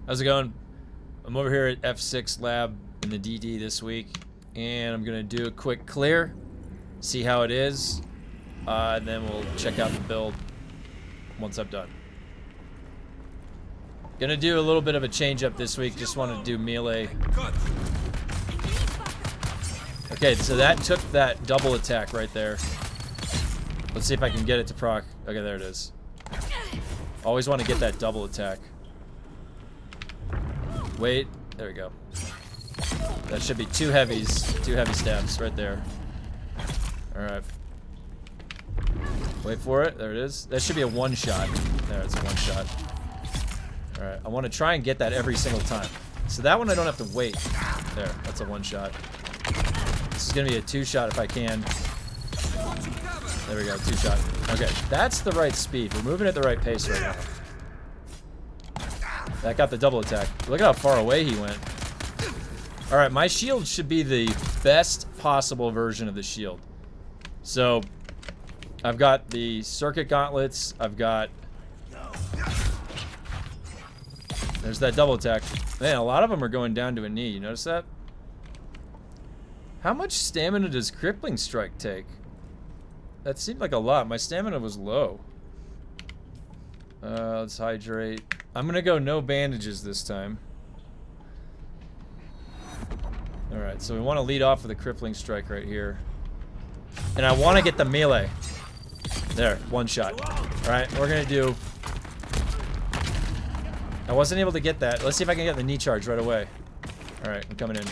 How's it going? I'm over here at F6 Lab in the DD this week, and I'm gonna do a quick clear, see how it is, and then we'll check out the build once I'm done. Gonna do a little bit of a change up this week, just wanted to do melee. Okay, so that took that double attack right there. Let's see if I can get it to proc. Okay, there it is. Always want to get that double attack. Wait, there we go. That should be two heavy stabs right there. Alright. Wait for it, there it is. That should be a one shot. There, it's a one shot. Alright, I want to try and get that every single time. So that one I don't have to wait. There, that's a one shot. This is gonna be a two shot if I can. There we go, two shot. Okay, that's the right speed. We're moving at the right pace right now. That got the double attack. Look at how far away he went. Alright, my shield should be the best possible version of the shield. So, I've got the circuit gauntlets. I've got... There's that double attack. Man, a lot of them are going down to a knee. You notice that? How much stamina does crippling strike take? That seemed like a lot. My stamina was low. Let's hydrate. I'm gonna go no bandages this time. Alright, so we want to lead off with a crippling strike right here. And I want to get the melee. There, one shot. Alright, we're gonna do... I wasn't able to get that. Let's see if I can get the knee charge right away. Alright, I'm coming in.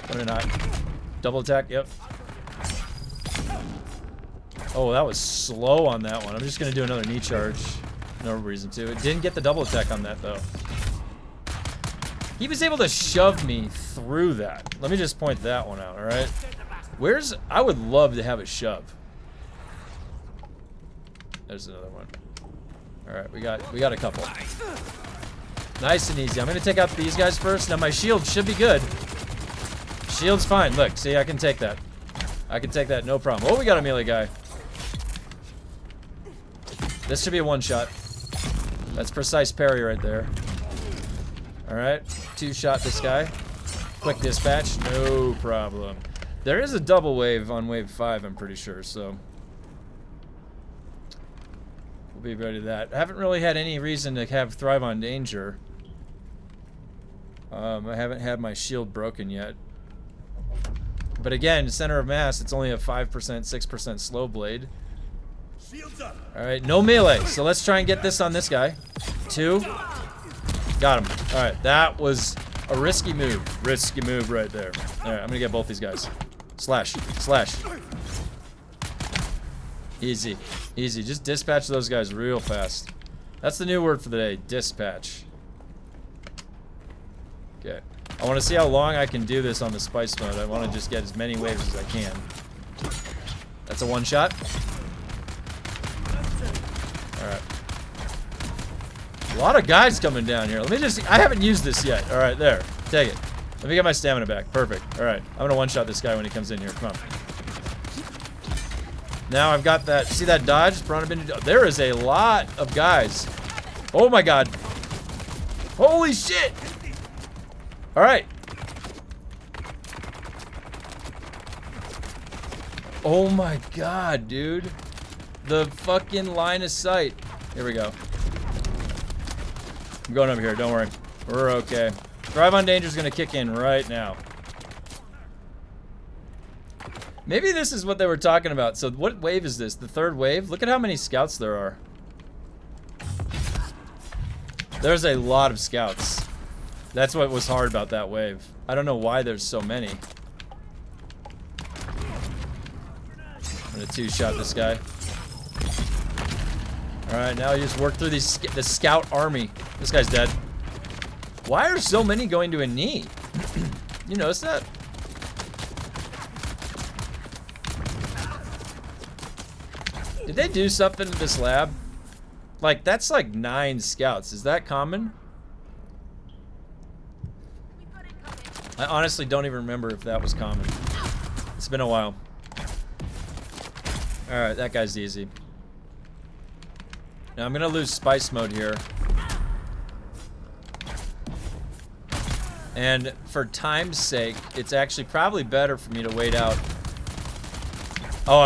Coming in hot. Double attack, yep. Oh, that was slow on that one. I'm just gonna do another knee charge. No reason to. It didn't get the double attack on that, though. He was able to shove me through that. Let me just point that one out, alright? Where's... I would love to have it shove. There's another one. Alright, we got a couple. Nice and easy. I'm gonna take out these guys first. Now my shield should be good. Shield's fine. Look, see, I can take that. I can take that, no problem. Oh, we got a melee guy. This should be a one-shot. That's precise parry right there. Alright, two-shot this guy. Quick dispatch, no problem. There is a double wave on wave 5, I'm pretty sure, so... We'll be ready to that. I haven't really had any reason to have Thrive on Danger. I haven't had my shield broken yet. But again, center of mass, it's only a 5%, 6% slow blade. Alright, no melee. So let's try and get this on this guy. Two. Got him. Alright, that was a risky move. Risky move right there. Alright, I'm gonna get both these guys. Slash. Slash. Easy. Easy. Just dispatch those guys real fast. That's the new word for the day. Dispatch. Okay. I want to see how long I can do this on the spice mode. I want to just get as many waves as I can. That's a one shot. Alright. A lot of guys coming down here. Let me just... I haven't used this yet. Alright, there. Take it. Let me get my stamina back. Perfect. Alright. I'm going to one-shot this guy when he comes in here. Come on. Now I've got that... See that dodge? Prana bindu. There is a lot of guys. Oh my god. Holy shit! Alright. Oh my god, dude. The fucking line of sight. Here we go. I'm going over here, don't worry. We're okay. Thrive on Danger is gonna kick in right now. Maybe this is what they were talking about. So what wave is this? The third wave? Look at how many scouts there are. There's a lot of scouts. That's what was hard about that wave. I don't know why there's so many. I'm gonna two-shot this guy. Alright, now you just work through the scout army. This guy's dead. Why are so many going to a knee? You notice that? Did they do something to this lab? Like, that's like 9 scouts. Is that common? I honestly don't even remember if that was common. It's been a while. Alright, that guy's easy. Now I'm gonna lose spice mode here. And for time's sake, it's actually probably better for me to wait out. Oh,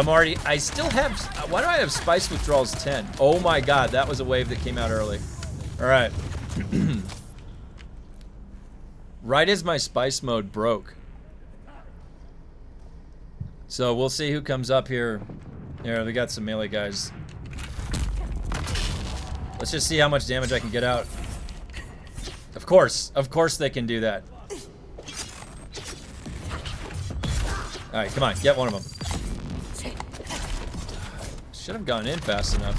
I still have, why do I have spice withdrawals 10? Oh my god, that was a wave that came out early. All right. Right as my spice mode broke. So we'll see who comes up here. Here, we got some melee guys. Let's just see how much damage I can get out. Of course they can do that. All right, come on, get one of them. Should have gone in fast enough.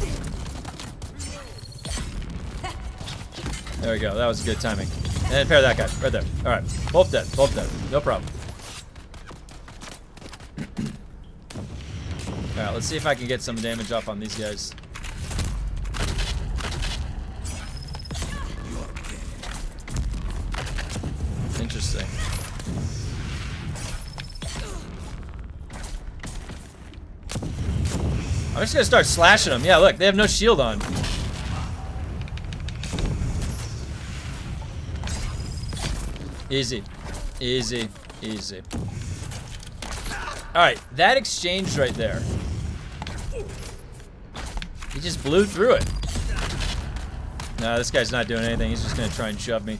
There we go, that was good timing. And pair that guy, right there. All right, both dead, no problem. All right, let's see if I can get some damage off on these guys. Interesting. I'm just gonna start slashing them. Yeah, look, they have no shield on. Easy, easy, easy. All right, that exchange right there. He just blew through it. No, this guy's not doing anything. He's just gonna try and shove me.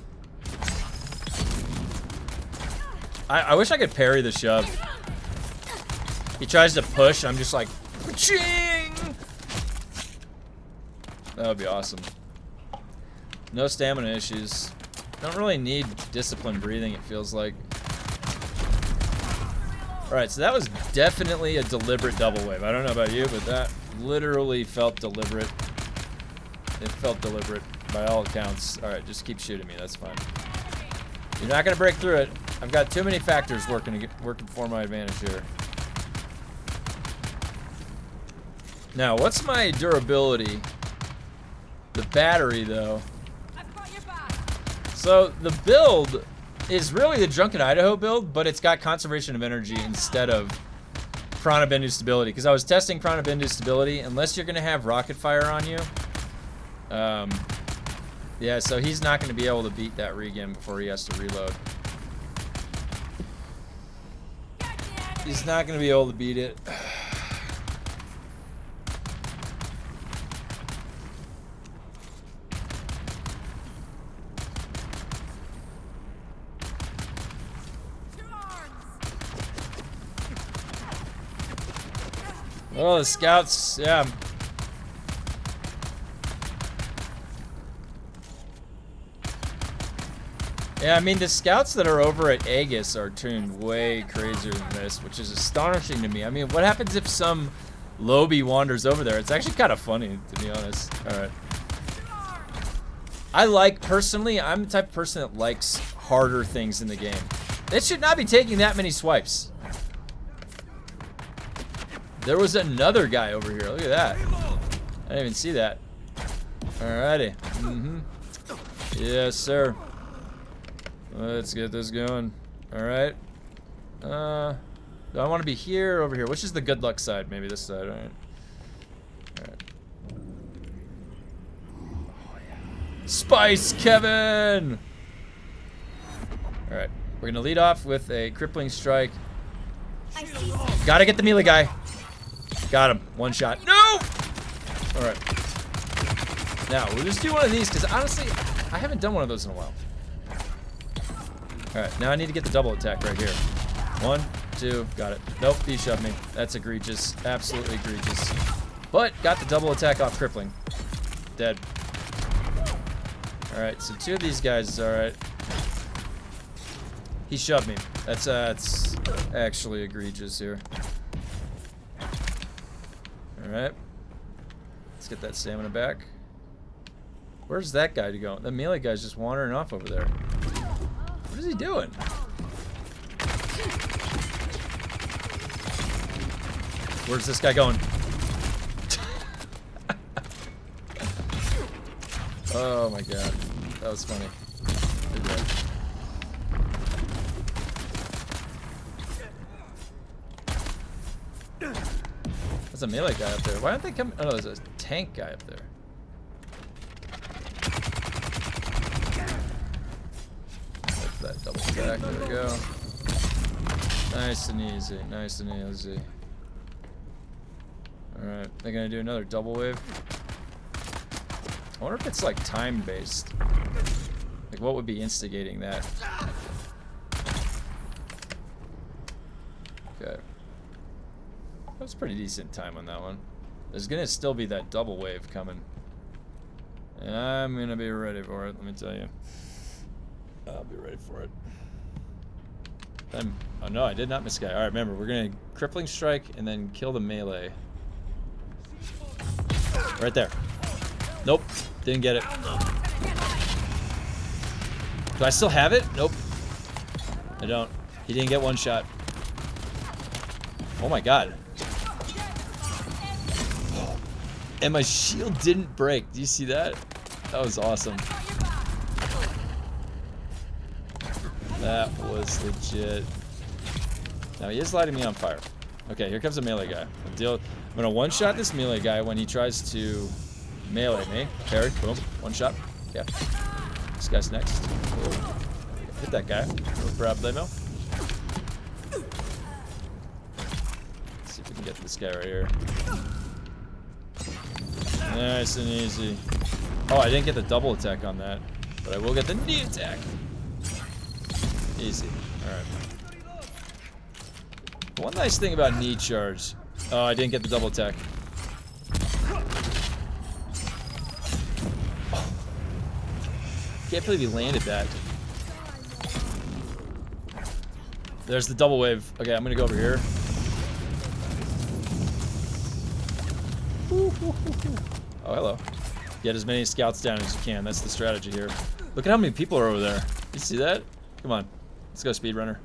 I wish I could parry the shove. He tries to push, I'm just like, ching! That would be awesome. No stamina issues. Don't really need disciplined breathing, it feels like. Alright, so that was definitely a deliberate double wave. I don't know about you, but that literally felt deliberate. It felt deliberate by all accounts. Alright, just keep shooting me, that's fine. You're not gonna break through it. I've got too many factors working for my advantage here. Now, what's my durability? The battery, though. So, the build is really the Drunken Idaho build, but it's got conservation of energy instead of prana bindu stability. Because I was testing prana bindu stability, unless you're going to have rocket fire on you. Yeah, so he's not going to be able to beat that regen before he has to reload. He's not going to be able to beat it. Oh, the scouts, yeah. Yeah, I mean, the scouts that are over at Aegis are tuned way crazier than this, which is astonishing to me. I mean, what happens if some Lobby wanders over there? It's actually kind of funny, to be honest. Alright. I like, personally, I'm the type of person that likes harder things in the game. It should not be taking that many swipes. There was another guy over here. Look at that. I didn't even see that. Alrighty. Yes, sir. Let's get this going. Alright. Do I want to be here or over here? Which is the good luck side? Maybe this side, alright. Alright. Oh, yeah. Spice, Kevin! Alright. We're going to lead off with a crippling strike. Gotta get the melee guy. Got him. One shot. No! Alright. Now, we'll just do one of these, because honestly, I haven't done one of those in a while. Alright, now I need to get the double attack right here. 1, 2, got it. Nope, he shoved me. That's egregious. Absolutely egregious. But, got the double attack off crippling. Dead. Alright, so 2 of these guys is alright. He shoved me. That's actually egregious here. Alright. Let's get that stamina back. Where's that guy to go? The melee guy's just wandering off over there. What is he doing? Where's this guy going? Oh my god. That was funny. Good job. There's a melee guy up there. Why don't they come? Oh no, there's a tank guy up there. That double. attack. There we go. Nice and easy. Nice and easy. Alright, they're gonna do another double wave. I wonder if it's like time based. Like what would be instigating that? Okay. That was pretty decent time on that one. There's gonna still be that double wave coming. And I'm gonna be ready for it, let me tell you. I'll be ready for it. Oh no, I did not miss guy. Alright, remember, we're gonna crippling strike and then kill the melee. Right there. Nope, didn't get it. Do I still have it? Nope. I don't. He didn't get one shot. Oh my god. And my shield didn't break. Do you see that? That was awesome. That was legit. Now he is lighting me on fire. Okay, here comes a melee guy. I'm gonna one-shot this melee guy when he tries to melee me. Parry, boom, one shot. Yeah. This guy's next. Cool. Hit that guy. No problemo. Let's see if we can get this guy right here. Nice and easy. Oh, I didn't get the double attack on that, but I will get the knee attack. Easy. Alright. One nice thing about knee charge. Oh, I didn't get the double attack. Oh. Can't believe he landed that. There's the double wave. Okay, I'm gonna go over here. Oh, hello. Get as many scouts down as you can. That's the strategy here. Look at how many people are over there. You see that? Come on. Let's go, speedrunner.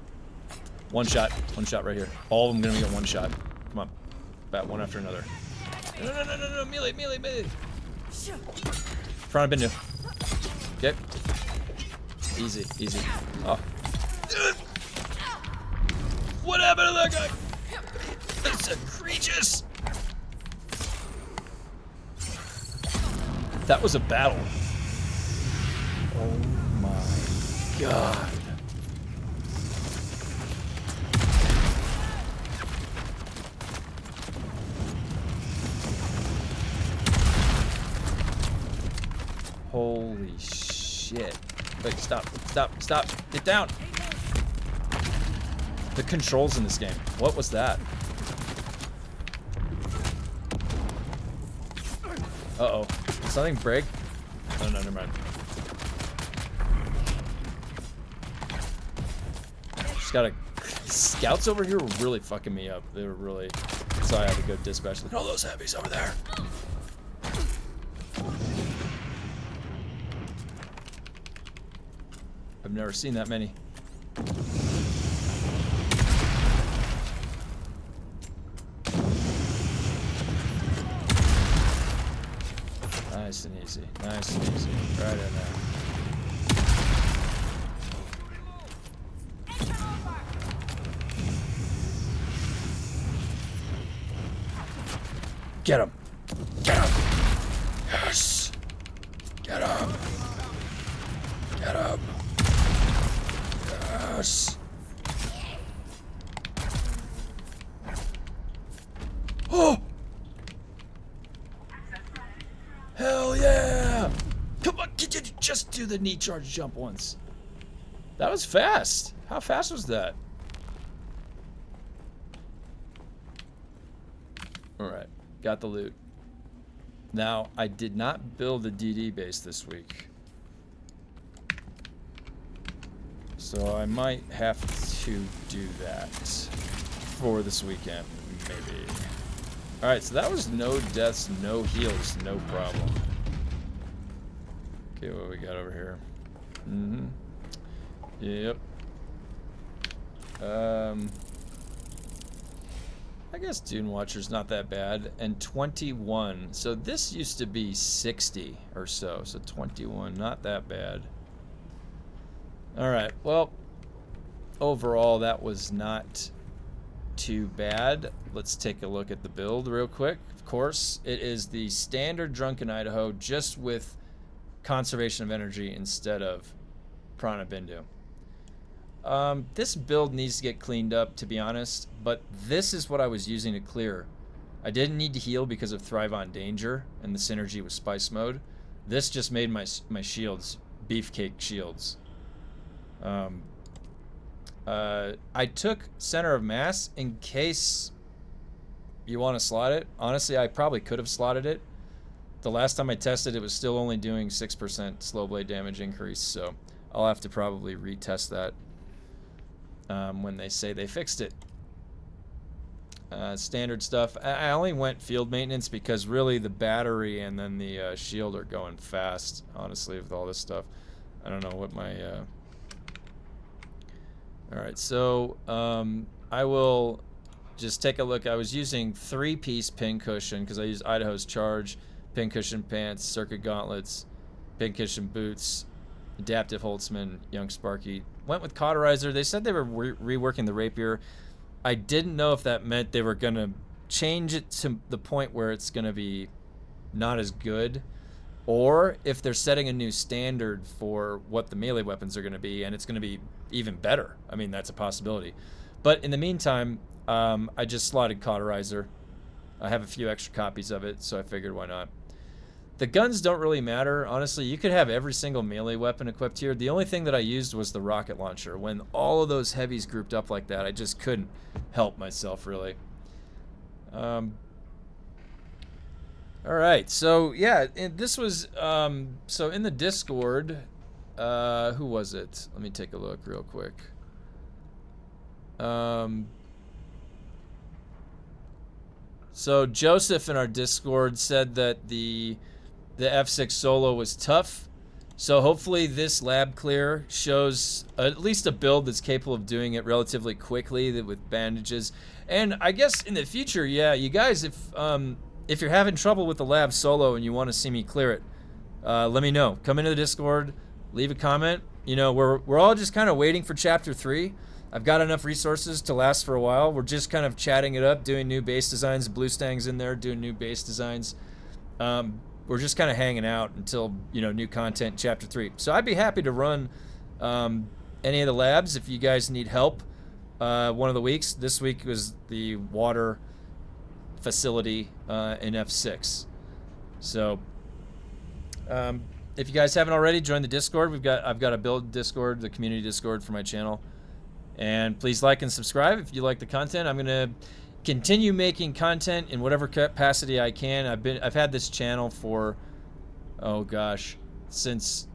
One shot right here. All of them gonna get one shot. Come on. Bat one after another. No, melee. Prana bindu. Okay. Easy. Oh. What happened to that guy? That's egregious. That was a battle. Oh my god. Holy shit. Wait, stop. Get down. The controls in this game. What was that? Uh-oh. Did something break? Oh, no, never mind. Just gotta... Scouts over here were really fucking me up. They were really... So I had to go dispatch. Look at all those heavies over there. I've never seen that many. Nice and easy. Right in there. Get him! Yes! Get him! Yes! Oh! Hell yeah! Come on, can you just do the knee charge jump once? That was fast. How fast was that? Alright, got the loot. Now, I did not build a DD base this week. So I might have to do that for this weekend, maybe. Alright, so that was no deaths, no heals, no problem. Okay, what we got over here? Yep. I guess Dune Watcher's not that bad. And 21. So this used to be 60 or so. So 21, not that bad. Alright, well, overall that was not too bad. Let's take a look at the build real quick. Of course, it is the standard Drunken Idaho, just with conservation of energy instead of prana bindu. This build needs to get cleaned up, to be honest, but this is what I was using to clear. I didn't need to heal because of Thrive on Danger and the synergy with Spice Mode. This just made my shields beefcake shields. I took Center of Mass in case you want to slot it. Honestly, I probably could have slotted it. The last time I tested, it was still only doing 6% slow blade damage increase, so I'll have to probably retest that when they say they fixed it. Standard stuff. I only went field maintenance because really the battery and then the shield are going fast, honestly, with all this stuff. I don't know what my... Alright, so I will just take a look. I was using 3-piece pincushion because I used Idaho's Charge, pincushion pants, circuit gauntlets, pincushion boots, adaptive Holtzman, Young Sparky. Went with cauterizer. They said they were reworking the rapier. I didn't know if that meant they were going to change it to the point where it's going to be not as good, or if they're setting a new standard for what the melee weapons are going to be, and it's going to be even better. I mean, that's a possibility. But in the meantime, I just slotted cauterizer. I have a few extra copies of it, so I figured why not. The guns don't really matter. Honestly, you could have every single melee weapon equipped here. The only thing that I used was the rocket launcher. When all of those heavies grouped up like that, I just couldn't help myself, really. All right, so yeah, this was, so in the Discord, who was it? Let me take a look real quick. So Joseph in our Discord said that the F6 solo was tough. So hopefully this lab clear shows at least a build that's capable of doing it relatively quickly with bandages. And I guess in the future, yeah, you guys, if you're having trouble with the lab solo and you want to see me clear it, let me know. Come into the Discord, leave a comment. You know, we're all just kind of waiting for Chapter 3. I've got enough resources to last for a while. We're just kind of chatting it up, doing new base designs. Blue Stang's in there doing new base designs. We're just kind of hanging out until, you know, new content Chapter 3. So I'd be happy to run any of the labs if you guys need help. One of the weeks, this week was the water facility in F6. So if you guys haven't already, join the Discord. I've got a build Discord, the community Discord for my channel. And please like and subscribe if you like the content. I'm gonna continue making content in whatever capacity I can. I've had this channel for, oh gosh, since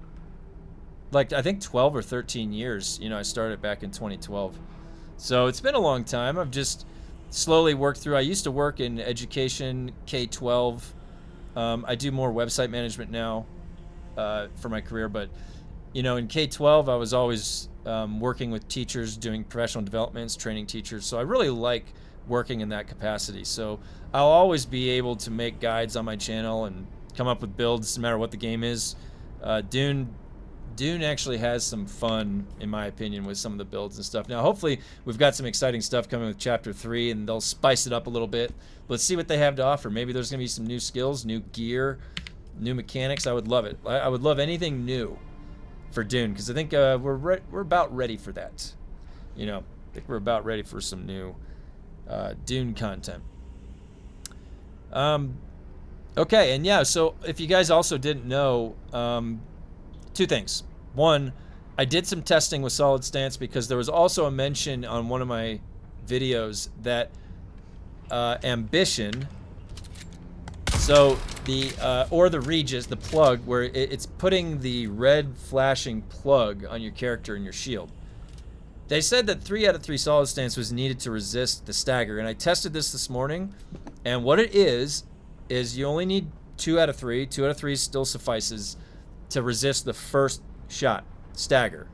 like I think 12 or 13 years. You know, I started back in 2012. So it's been a long time. I've just slowly worked through. I used to work in education, K-12. I do more website management now for my career, but you know, in K-12 I was always working with teachers, doing professional developments, training teachers. So I really like working in that capacity. So I'll always be able to make guides on my channel and come up with builds no matter what the game is. Dune actually has some fun, in my opinion, with some of the builds and stuff. Now, hopefully, we've got some exciting stuff coming with Chapter 3, and they'll spice it up a little bit. Let's see what they have to offer. Maybe there's going to be some new skills, new gear, new mechanics. I would love it. I would love anything new for Dune, because I think we're about ready for that. You know, I think we're about ready for some new Dune content. Okay, and yeah, so if you guys also didn't know, two things. One, I did some testing with Solid Stance because there was also a mention on one of my videos that Ambition, so the or the Regis, the plug, where it's putting the red flashing plug on your character and your shield. They said that 3 out of 3 Solid Stance was needed to resist the stagger, and I tested this morning, and what it is you only need 2 out of 3. 2 out of 3 still suffices to resist the first shot, stagger.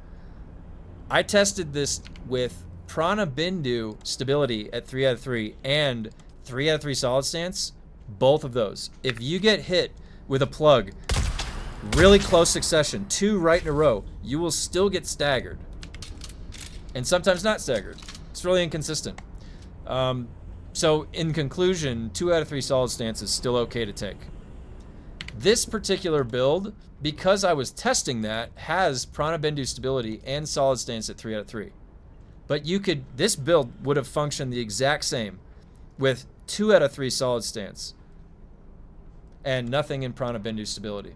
I tested this with Prana Bindu stability at 3 out of 3 and 3 out of 3 Solid Stance, both of those. If you get hit with a plug, really close succession, 2 right in a row, you will still get staggered. And sometimes not staggered. It's really inconsistent. So in conclusion, 2 out of 3 Solid Stance is still okay to take. This particular build, because I was testing that, has Prana Bindu stability and Solid Stance at 3 out of 3. But you could, this build would have functioned the exact same with 2 out of 3 solid stance and nothing in prana bindu stability.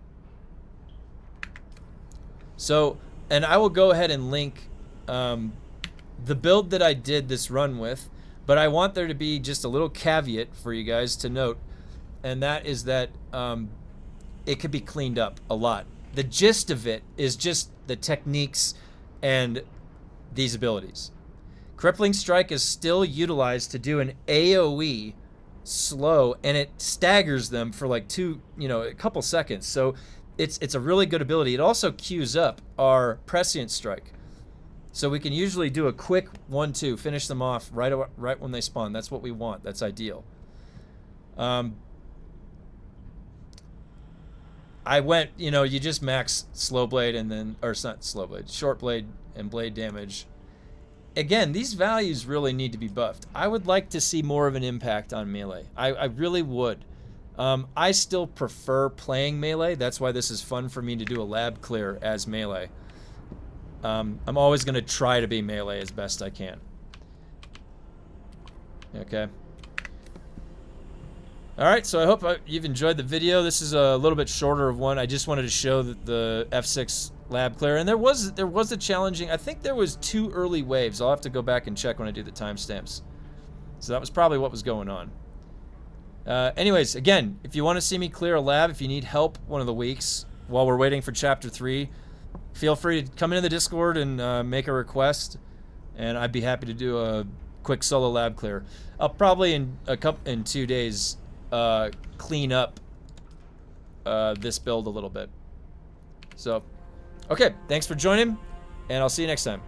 So, and I will go ahead and link the build that I did this run with, but I want there to be just a little caveat for you guys to note, and that is that it could be cleaned up a lot. The gist of it is just the techniques and these abilities. Crippling Strike is still utilized to do an AoE slow, and it staggers them for like a couple seconds. So it's a really good ability. It also queues up our Prescient Strike. So we can usually do a quick 1-2, finish them off right when they spawn. That's what we want. That's ideal. I went, you just max slow blade and then, or it's not slow blade, short blade and blade damage. Again, these values really need to be buffed. I would like to see more of an impact on melee. I really would. I still prefer playing melee. That's why this is fun for me to do a lab clear as melee. I'm always going to try to be melee as best I can. Okay. Alright, so I hope you've enjoyed the video. This is a little bit shorter of one. I just wanted to show that the F6 lab clear. And there was a challenging, I think there was 2 early waves. I'll have to go back and check when I do the timestamps. So that was probably what was going on. Anyways, again, if you want to see me clear a lab, if you need help one of the weeks while we're waiting for Chapter 3, feel free to come into the Discord and make a request, and I'd be happy to do a quick solo lab clear. I'll probably in 2 days clean up this build a little bit. So, okay, thanks for joining, and I'll see you next time.